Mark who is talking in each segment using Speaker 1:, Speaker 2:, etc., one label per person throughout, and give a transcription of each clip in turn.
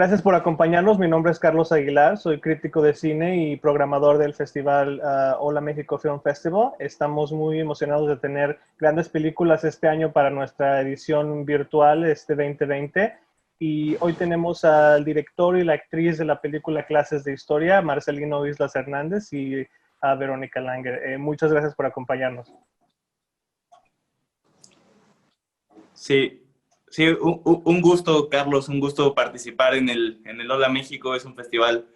Speaker 1: Gracias por acompañarnos. Mi nombre es Carlos Aguilar, soy crítico de cine y programador del festival Hola México Film Festival. Estamos muy emocionados de tener grandes películas este año para nuestra edición virtual este 2020. Y hoy tenemos al director y la actriz de la película Clases de Historia, Marcelino Islas Hernández, y a Verónica Langer. Muchas gracias por acompañarnos.
Speaker 2: Sí, sí, un gusto, Carlos, un gusto participar en el Hola México. Es un festival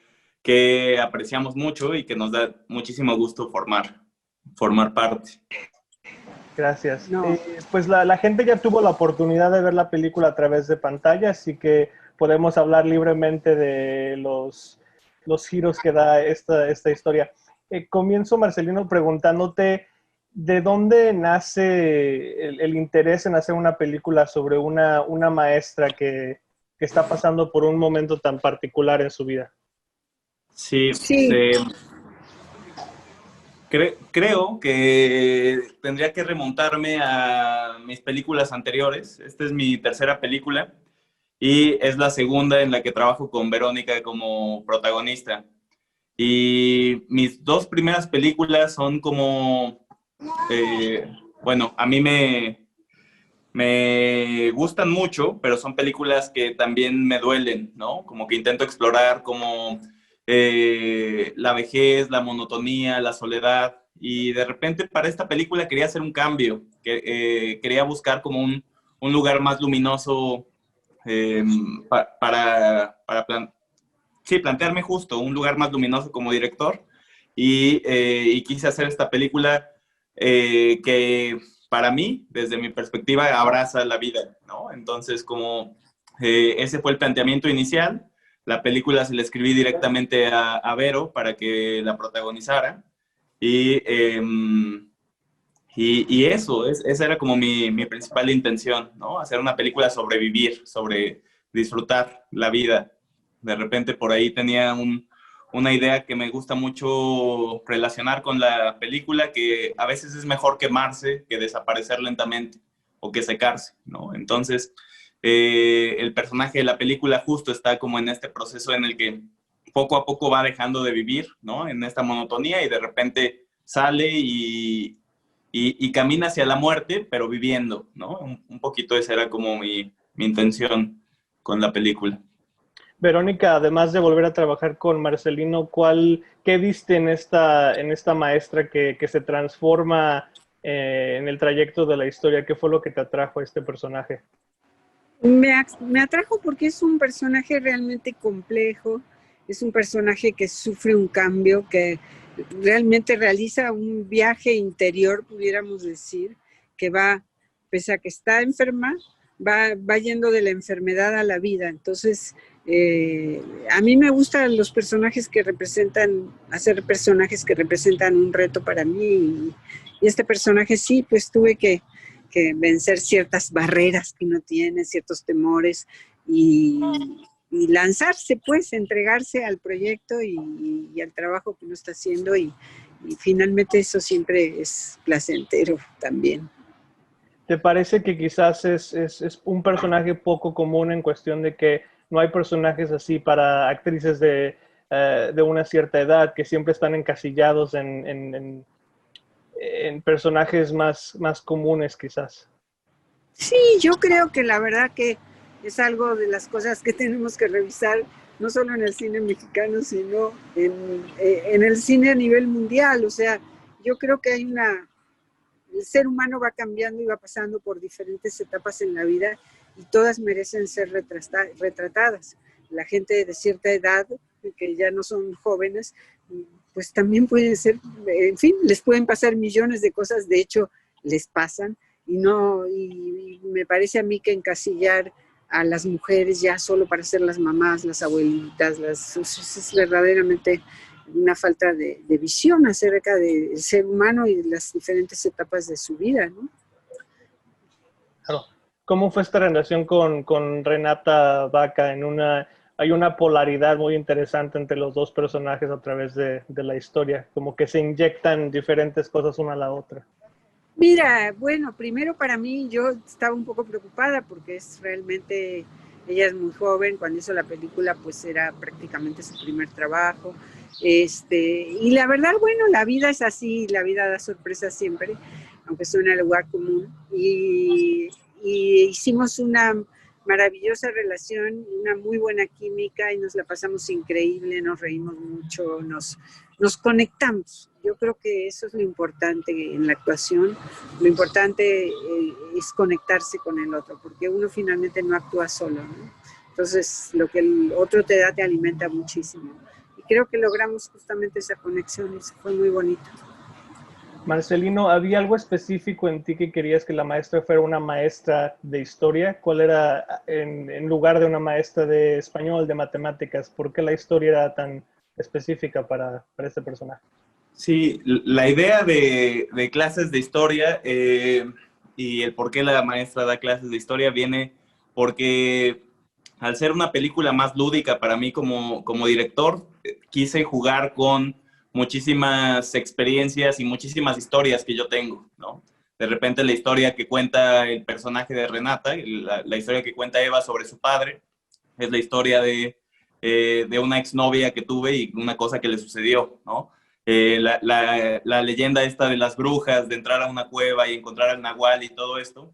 Speaker 2: que apreciamos mucho y que nos da muchísimo gusto formar parte.
Speaker 1: Gracias.
Speaker 3: No.
Speaker 1: Pues la gente ya tuvo la oportunidad de ver la película a través de pantalla, así que podemos hablar libremente de los giros que da esta historia. Comienzo, Marcelino, preguntándote de dónde nace el interés en hacer una película sobre una maestra que está pasando por un momento tan particular en su vida.
Speaker 2: Sí,
Speaker 3: Sí.
Speaker 2: creo que tendría que remontarme a mis películas anteriores. Esta es mi tercera película y es la segunda en la que trabajo con Verónica como protagonista. Y mis dos primeras películas son como, bueno, a mí me gustan mucho, pero son películas que también me duelen, ¿no? Como que intento explorar como la vejez, la monotonía, la soledad. Y de repente para esta película quería hacer un cambio, quería buscar como un lugar más luminoso eh, para sí, plantearme justo un lugar más luminoso como director y quise hacer esta película que para mí, desde mi perspectiva, abraza la vida, ¿no? Entonces, como ese fue el planteamiento inicial, la película se la escribí directamente a Vero para que la protagonizara y, eh, y eso, esa era como mi principal intención, ¿no? Hacer una película sobre vivir, sobre disfrutar la vida. De repente por ahí tenía una idea que me gusta mucho relacionar con la película, que a veces es mejor quemarse que desaparecer lentamente o que secarse, ¿no? Entonces, el personaje de la película justo está como en este proceso en el que poco a poco va dejando de vivir, ¿no? En esta monotonía y de repente sale y camina hacia la muerte, pero viviendo, ¿no? Un poquito esa era como mi intención con la película.
Speaker 1: Verónica, además de volver a trabajar con Marcelino, ¿qué viste en esta maestra que se transforma en el trayecto de la historia? ¿Qué fue lo que te atrajo a este personaje?
Speaker 3: Me atrajo porque es un personaje realmente complejo, es un personaje que sufre un cambio, que realmente realiza un viaje interior, pudiéramos decir, que va, pese a que está enferma, va yendo de la enfermedad a la vida. Entonces, a mí me gustan los personajes que representan, hacer personajes que representan un reto para mí. Y este personaje sí, pues tuve que vencer ciertas barreras que uno tiene, ciertos temores y lanzarse, pues, entregarse al proyecto y al trabajo que uno está haciendo y finalmente eso siempre es placentero también.
Speaker 1: ¿Te parece que quizás es un personaje poco común en cuestión de que no hay personajes así para actrices de una cierta edad que siempre están encasillados en personajes más comunes quizás?
Speaker 3: Sí, yo creo que la verdad que es algo de las cosas que tenemos que revisar, no solo en el cine mexicano, sino en el cine a nivel mundial. O sea, yo creo que el ser humano va cambiando y va pasando por diferentes etapas en la vida y todas merecen ser retratadas. La gente de cierta edad, que ya no son jóvenes, pues también pueden ser, en fin, les pueden pasar millones de cosas, de hecho, les pasan, y me parece a mí que encasillar a las mujeres ya solo para ser las mamás, las abuelitas, es verdaderamente una falta de visión acerca del ser humano y de las diferentes etapas de su vida, ¿no?
Speaker 1: Claro. ¿Cómo fue esta relación con Renata Vaca? Hay una polaridad muy interesante entre los dos personajes a través de la historia, como que se inyectan diferentes cosas una a la otra.
Speaker 3: Mira, bueno, primero para mí yo estaba un poco preocupada porque es realmente ella es muy joven, cuando hizo la película pues era prácticamente su primer trabajo. Y la verdad, bueno, la vida es así, la vida da sorpresas siempre, aunque suena a lugar común. Y hicimos una maravillosa relación, una muy buena química y nos la pasamos increíble, nos reímos mucho, nos conectamos. Yo creo que eso es lo importante en la actuación. Lo importante es conectarse con el otro, porque uno finalmente no actúa solo, ¿no? Entonces, lo que el otro te da te alimenta muchísimo. Y creo que logramos justamente esa conexión y eso fue muy bonito.
Speaker 1: Marcelino, ¿había algo específico en ti que querías que la maestra fuera una maestra de historia? ¿Cuál era en lugar de una maestra de español, de matemáticas? ¿Por qué la historia era tan específica para este personaje?
Speaker 2: Sí, la idea de clases de historia y el por qué la maestra da clases de historia viene porque al ser una película más lúdica para mí como director, quise jugar con muchísimas experiencias y muchísimas historias que yo tengo, ¿no? De repente la historia que cuenta el personaje de Renata, la historia que cuenta Eva sobre su padre, es la historia de una exnovia que tuve y una cosa que le sucedió, ¿no? La leyenda esta de las brujas, de entrar a una cueva y encontrar al nahual y todo esto,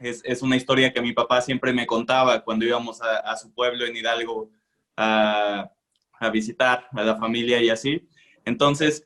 Speaker 2: es una historia que mi papá siempre me contaba cuando íbamos a su pueblo en Hidalgo a visitar a la familia y así. Entonces,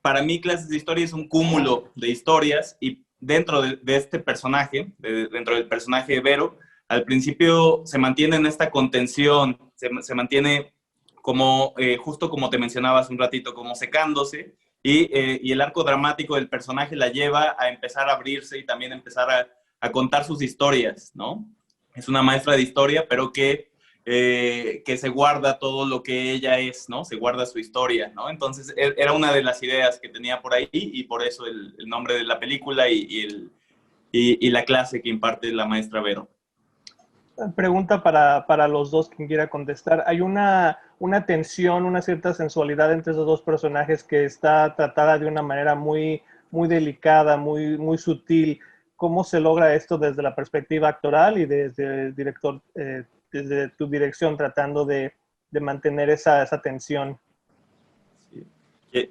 Speaker 2: para mí clases de historia es un cúmulo de historias y dentro de este personaje, dentro del personaje de Vero, al principio se mantiene en esta contención, se mantiene como, justo como te mencionaba hace un ratito, como secándose y el arco dramático del personaje la lleva a empezar a abrirse y también empezar a contar sus historias, ¿no? Es una maestra de historia, pero que se guarda todo lo que ella es, ¿no? Se guarda su historia, ¿no? Entonces, era una de las ideas que tenía por ahí y por eso el nombre de la película y la clase que imparte la maestra Vero.
Speaker 1: Pregunta para los dos, quien quiera contestar. Hay una tensión, una cierta sensualidad entre esos dos personajes que está tratada de una manera muy, muy delicada, muy sutil. ¿Cómo se logra esto desde la perspectiva actoral y desde el director, desde tu dirección, tratando de mantener esa tensión?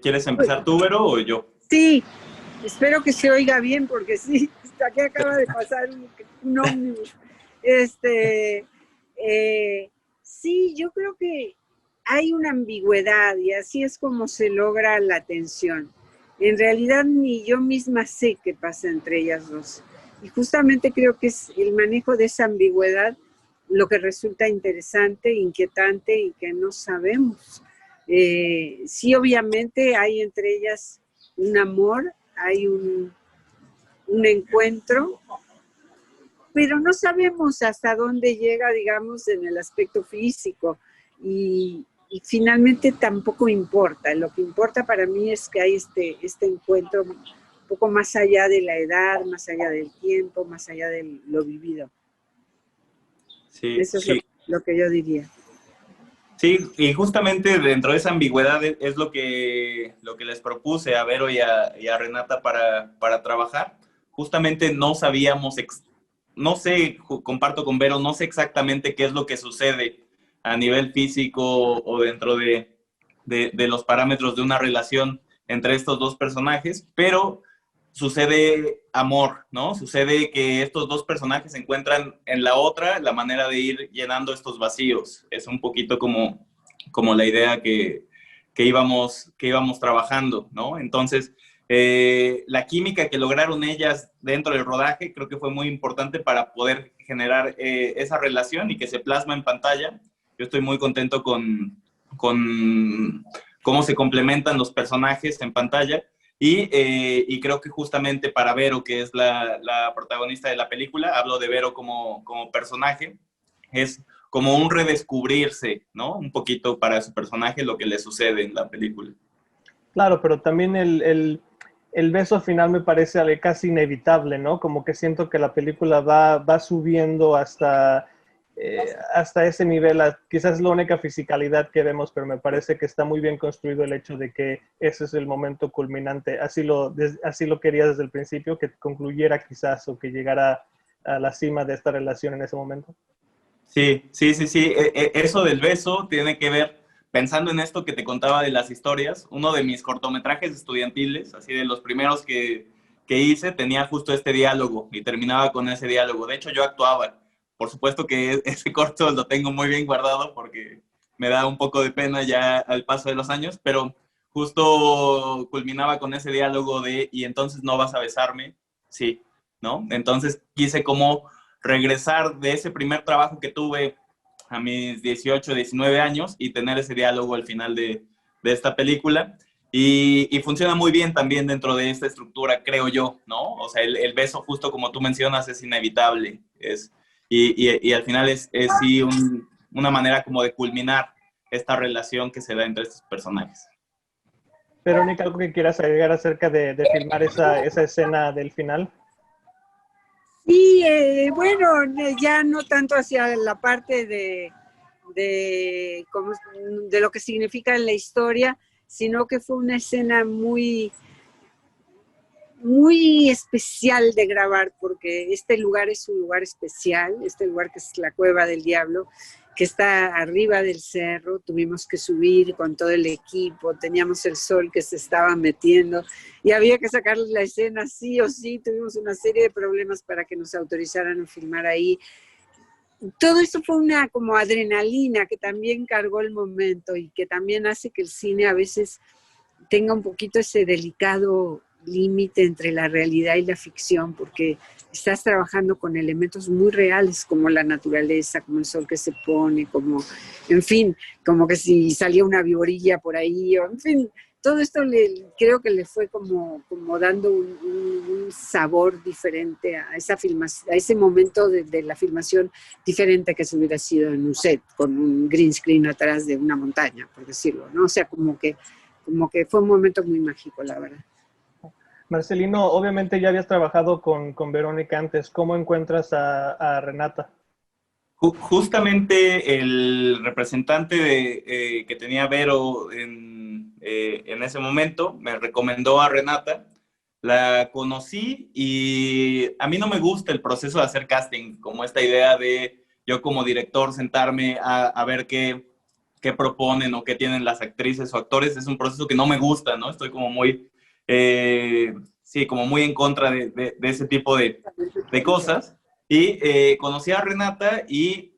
Speaker 2: ¿Quieres empezar tú, Vero, o yo?
Speaker 3: Sí, espero que se oiga bien porque sí, aquí acaba de pasar un ómnibus. Sí, yo creo que hay una ambigüedad y así es como se logra la tensión. En realidad ni yo misma sé qué pasa entre ellas dos. Y justamente creo que es el manejo de esa ambigüedad lo que resulta interesante, inquietante y que no sabemos. Sí, obviamente hay entre ellas un amor, hay un encuentro, pero no sabemos hasta dónde llega, digamos, en el aspecto físico y finalmente tampoco importa. Lo que importa para mí es que hay este encuentro un poco más allá de la edad, más allá del tiempo, más allá de lo vivido.
Speaker 2: Sí,
Speaker 3: Eso es
Speaker 2: sí.
Speaker 3: lo que yo diría.
Speaker 2: Sí, y justamente dentro de esa ambigüedad es lo que les propuse a Vero y a Renata para trabajar. Justamente no sabíamos, no sé, comparto con Vero, no sé exactamente qué es lo que sucede a nivel físico o dentro de los parámetros de una relación entre estos dos personajes, pero sucede amor, ¿no? Sucede que estos dos personajes encuentran en la otra la manera de ir llenando estos vacíos. Es un poquito como la idea que íbamos trabajando, ¿no? Entonces, la química que lograron ellas dentro del rodaje creo que fue muy importante para poder generar esa relación y que se plasma en pantalla. Yo estoy muy contento con cómo se complementan los personajes en pantalla. Y creo que justamente para Vero, que es la protagonista de la película, hablo de Vero como personaje, es como un redescubrirse, ¿no? Un poquito para su personaje lo que le sucede en la película.
Speaker 1: Claro, pero también el beso final me parece casi inevitable, ¿no? Como que siento que la película va subiendo hasta ese nivel. Quizás es la única fisicalidad que vemos, pero me parece que está muy bien construido el hecho de que ese es el momento culminante. Así lo quería desde el principio, que concluyera quizás o que llegara a la cima de esta relación en ese momento.
Speaker 2: Sí, sí, sí, sí. Eso del beso tiene que ver, pensando en esto que te contaba de las historias, uno de mis cortometrajes estudiantiles, así de los primeros que hice, tenía justo este diálogo y terminaba con ese diálogo. De hecho, yo actuaba. Por supuesto que ese corto lo tengo muy bien guardado porque me da un poco de pena ya al paso de los años, pero justo culminaba con ese diálogo de, ¿y entonces no vas a besarme? Sí, ¿no? Entonces quise como regresar de ese primer trabajo que tuve a mis 18, 19 años y tener ese diálogo al final de esta película. Y funciona muy bien también dentro de esta estructura, creo yo, ¿no? O sea, el beso, justo como tú mencionas, es inevitable. Y al final es sí una manera como de culminar esta relación que se da entre estos personajes.
Speaker 1: Verónica, ¿algo que quieras agregar acerca de filmar esa escena del final?
Speaker 3: Y bueno, ya no tanto hacia la parte de lo que significa en la historia, sino que fue una escena muy, muy especial de grabar, porque este lugar es un lugar especial, este lugar que es la Cueva del Diablo, que está arriba del cerro, tuvimos que subir con todo el equipo, teníamos el sol que se estaba metiendo y había que sacar la escena sí o sí, tuvimos una serie de problemas para que nos autorizaran a filmar ahí. Todo eso fue una como adrenalina que también cargó el momento y que también hace que el cine a veces tenga un poquito ese delicado límite entre la realidad y la ficción, porque estás trabajando con elementos muy reales como la naturaleza, como el sol que se pone, como, en fin, como que si salía una viborilla por ahí, o, en fin, todo esto creo que le fue como dando un sabor diferente a esa filmación, a ese momento de la filmación diferente que se hubiera sido en un set, con un green screen atrás de una montaña, por decirlo, ¿no? O sea, como que fue un momento muy mágico, la verdad.
Speaker 1: Marcelino, obviamente ya habías trabajado con Verónica antes. ¿Cómo encuentras a Renata?
Speaker 2: Justamente el representante que tenía Vero en ese momento me recomendó a Renata. La conocí y a mí no me gusta el proceso de hacer casting, como esta idea de yo como director sentarme a ver qué proponen o qué tienen las actrices o actores. Es un proceso que no me gusta, ¿no? Estoy como muy, sí, como muy en contra de ese tipo de cosas. Y conocí a Renata y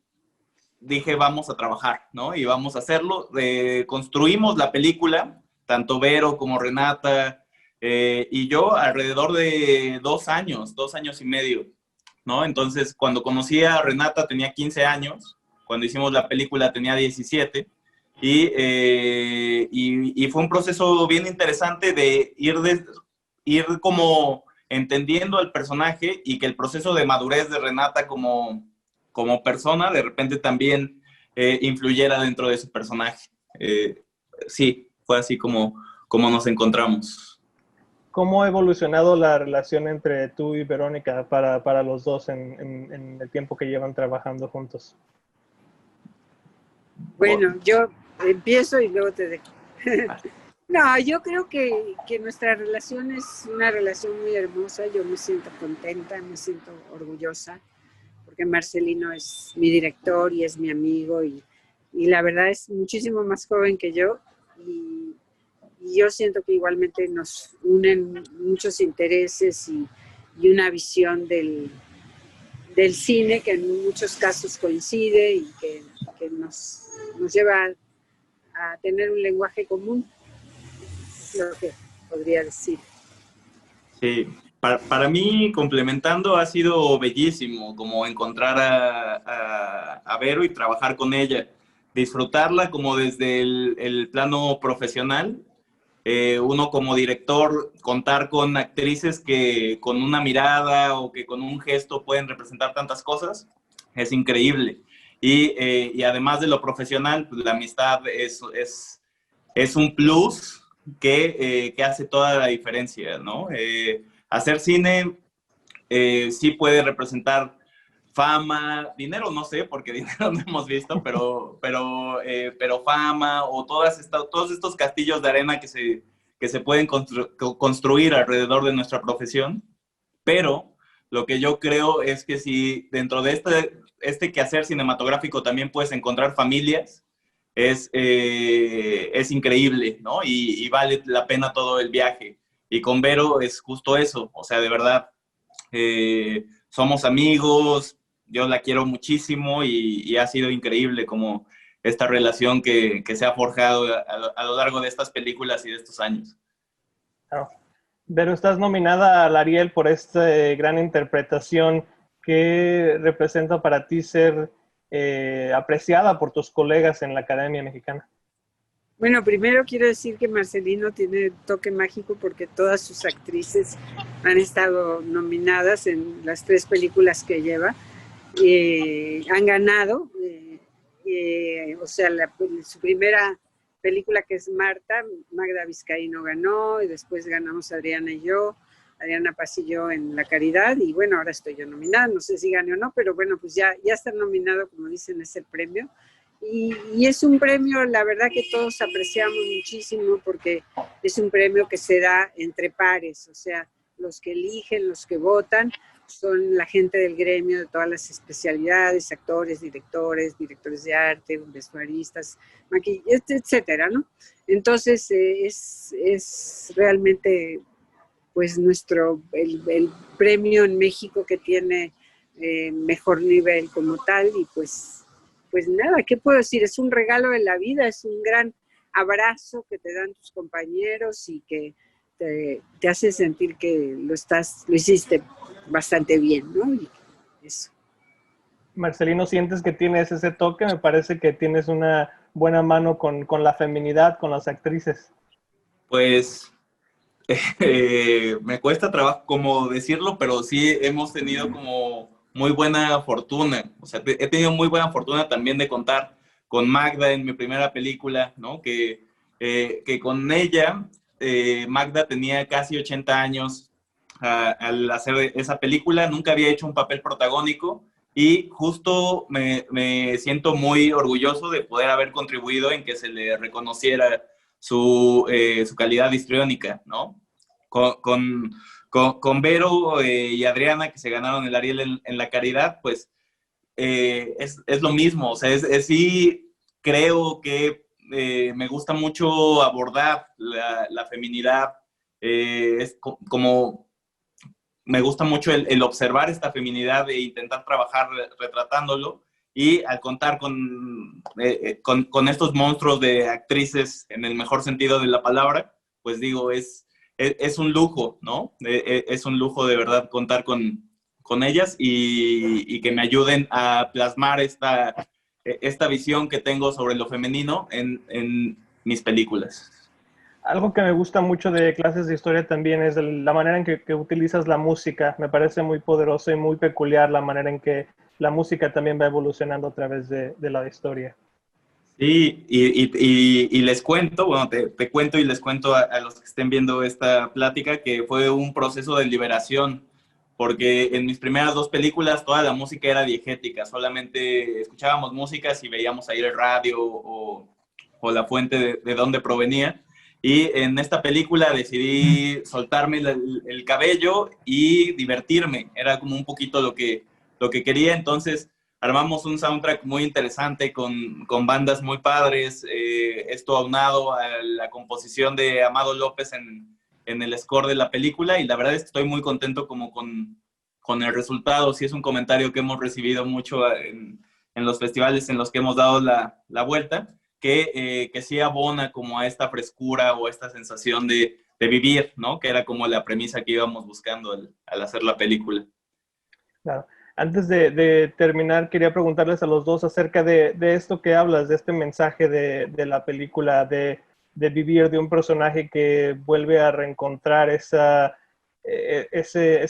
Speaker 2: dije, vamos a trabajar, ¿no? Y vamos a hacerlo. Construimos la película, tanto Vero como Renata y yo, alrededor de 2 años y medio, ¿no? Entonces, cuando conocí a Renata tenía 15 años, cuando hicimos la película tenía 17, y fue un proceso bien interesante de ir como entendiendo al personaje y que el proceso de madurez de Renata como persona de repente también influyera dentro de su personaje. Sí, fue así como nos encontramos.
Speaker 1: ¿Cómo ha evolucionado la relación entre tú y Verónica para los dos en el tiempo que llevan trabajando juntos?
Speaker 3: Bueno, yo empiezo y luego te dejo. No, yo creo que nuestra relación es una relación muy hermosa. Yo me siento contenta, me siento orgullosa, porque Marcelino es mi director y es mi amigo y la verdad es muchísimo más joven que yo y yo siento que igualmente nos unen muchos intereses y una visión del cine que en muchos casos coincide y que nos lleva a tener un lenguaje común, lo que podría decir.
Speaker 2: Sí, para mí, complementando, ha sido bellísimo como encontrar a Vero y trabajar con ella, disfrutarla como desde el plano profesional. Uno como director, contar con actrices que con una mirada o que con un gesto pueden representar tantas cosas, es increíble. Y además de lo profesional, pues, la amistad es un plus que hace toda la diferencia, ¿no? Hacer cine sí puede representar fama, dinero no sé, porque dinero no hemos visto, pero fama o todos estos castillos de arena que se pueden construir alrededor de nuestra profesión, pero lo que yo creo es que si dentro de este quehacer cinematográfico también puedes encontrar familias, es increíble, ¿no? Y vale la pena todo el viaje. Y con Vero es justo eso, o sea, de verdad, somos amigos, yo la quiero muchísimo y ha sido increíble como esta relación que se ha forjado a lo largo de estas películas y de estos años.
Speaker 1: Claro. Vero, estás nominada al Ariel por esta gran interpretación. ¿Qué representa para ti ser apreciada por tus colegas en la Academia Mexicana?
Speaker 3: Bueno, primero quiero decir que Marcelino tiene toque mágico porque todas sus actrices han estado nominadas en las 3 películas que lleva. Han ganado, o sea, su primera película, que es Marta, Magda Vizcaíno ganó, y después ganamos Adriana y yo, Adriana Paz y yo en La Caridad, y bueno, ahora estoy yo nominada, no sé si gané o no, pero bueno, pues ya estar nominado, como dicen, es el premio. Y es un premio, la verdad, que todos apreciamos muchísimo, porque es un premio que se da entre pares, o sea, los que eligen, los que votan, son la gente del gremio de todas las especialidades, actores, directores de arte, vestuaristas, maquillistas, etcétera, ¿no? Entonces, es realmente, pues, el premio en México que tiene mejor nivel como tal, y pues nada, ¿qué puedo decir? Es un regalo de la vida, es un gran abrazo que te dan tus compañeros y que te hace sentir que lo hiciste bastante bien, ¿no? Y eso.
Speaker 1: Marcelino, ¿sientes que tienes ese toque? Me parece que tienes una buena mano con la feminidad, con las actrices.
Speaker 2: Pues me cuesta trabajo como decirlo, pero sí hemos tenido como muy buena fortuna. O sea, he tenido muy buena fortuna también de contar con Magda en mi primera película, ¿no? Que con ella, Magda tenía casi 80 años al hacer esa película, nunca había hecho un papel protagónico y justo me siento muy orgulloso de poder haber contribuido en que se le reconociera su calidad histriónica, ¿no? Con Vero y Adriana, que se ganaron el Ariel en La Caridad, pues es lo mismo. O sea, sí creo que me gusta mucho abordar la feminidad. Es como me gusta mucho el observar esta feminidad e intentar trabajar retratándolo. Y al contar con estos monstruos de actrices en el mejor sentido de la palabra, pues digo, es un lujo, ¿no? Es un lujo de verdad contar con ellas y que me ayuden a plasmar esta visión que tengo sobre lo femenino en mis películas.
Speaker 1: Algo que me gusta mucho de clases de historia también es la manera en que utilizas la música. Me parece muy poderoso y muy peculiar la manera en que la música también va evolucionando a través de la historia.
Speaker 2: Sí, y les cuento, bueno, te cuento y les cuento a los que estén viendo esta plática que fue un proceso de liberación, porque en mis primeras 2 películas toda la música era diegética, solamente escuchábamos músicas y veíamos ahí el radio o la fuente de dónde provenía. Y en esta película decidí soltarme el cabello y divertirme, era como un poquito lo que quería, entonces armamos un soundtrack muy interesante con bandas muy padres, esto aunado a la composición de Amado López en el score de la película, y la verdad es que estoy muy contento como con el resultado. Sí, es un comentario que hemos recibido mucho en los festivales en los que hemos dado la vuelta, que sí abona como a esta frescura o esta sensación de vivir, ¿no? Que era como la premisa que íbamos buscando al hacer la película.
Speaker 1: Claro. Antes de terminar, quería preguntarles a los dos acerca de esto que hablas, de este mensaje de la película, de vivir, de un personaje que vuelve a reencontrar esa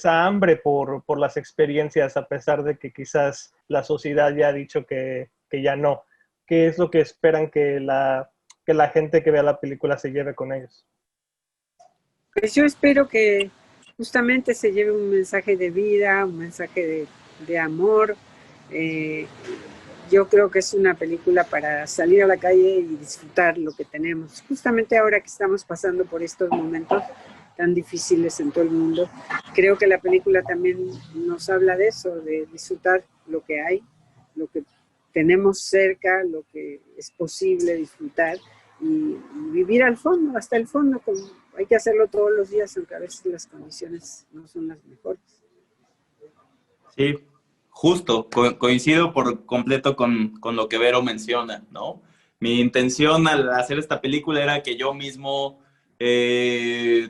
Speaker 1: hambre por las experiencias, a pesar de que quizás la sociedad ya ha dicho que ya no. ¿Qué es lo que esperan que la gente que vea la película se lleve con ellos?
Speaker 3: Pues yo espero que justamente se lleve un mensaje de vida, un mensaje de amor. Yo creo que es una película para salir a la calle y disfrutar lo que tenemos. Justamente ahora que estamos pasando por estos momentos, tan difíciles en todo el mundo. Creo que la película también nos habla de eso, de disfrutar lo que hay, lo que tenemos cerca, lo que es posible disfrutar y vivir al fondo, hasta el fondo, como hay que hacerlo todos los días, aunque a veces las condiciones no son las mejores.
Speaker 2: Sí, justo, coincido por completo con lo que Vero menciona, ¿no? Mi intención al hacer esta película era que yo mismo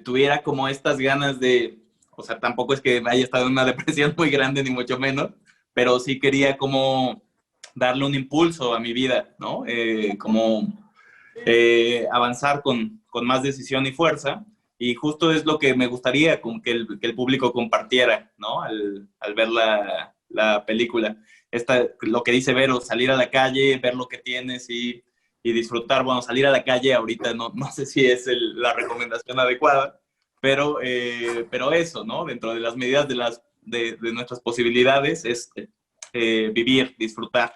Speaker 2: tuviera como estas ganas de, o sea, tampoco es que haya estado en una depresión muy grande, ni mucho menos, pero sí quería como darle un impulso a mi vida, ¿no? Como avanzar con más decisión y fuerza. Y justo es lo que me gustaría como que el público compartiera, ¿no? Al ver la película. Lo que dice Vero, salir a la calle, ver lo que tienes y disfrutar. Bueno, salir a la calle ahorita no sé si es la recomendación adecuada, pero eso, ¿no? Dentro de las medidas de nuestras posibilidades es vivir, disfrutar.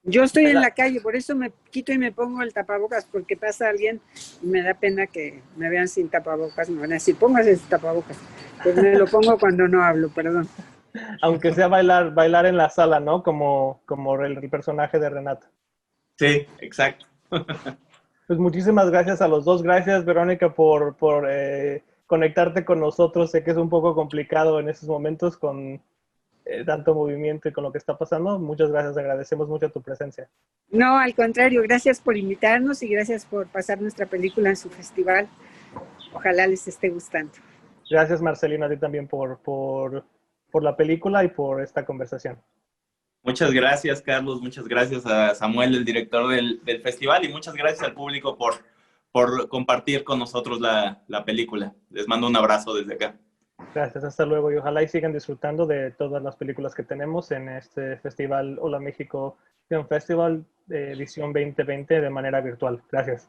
Speaker 3: Yo estoy en la calle, por eso me quito y me pongo el tapabocas, porque pasa alguien y me da pena que me vean sin tapabocas, me van a decir, póngase ese tapabocas. Pues me lo pongo cuando no hablo, perdón.
Speaker 1: Aunque sea bailar en la sala, ¿no? Como el personaje de Renata.
Speaker 2: Sí, exacto.
Speaker 1: Pues muchísimas gracias a los dos. Gracias, Verónica, por conectarte con nosotros. Sé que es un poco complicado en estos momentos con tanto movimiento y con lo que está pasando. Muchas gracias, agradecemos mucho tu presencia.
Speaker 3: No, al contrario, gracias por invitarnos y gracias por pasar nuestra película en su festival. Ojalá les esté gustando.
Speaker 1: Gracias, Marcelina, a ti también por la película y por esta conversación.
Speaker 2: Muchas gracias, Carlos. Muchas gracias a Samuel, el director del festival, y muchas gracias al público por compartir con nosotros la película. Les mando un abrazo desde acá.
Speaker 1: Gracias, hasta luego y ojalá y sigan disfrutando de todas las películas que tenemos en este festival Hola México Film Festival edición 2020 de manera virtual. Gracias.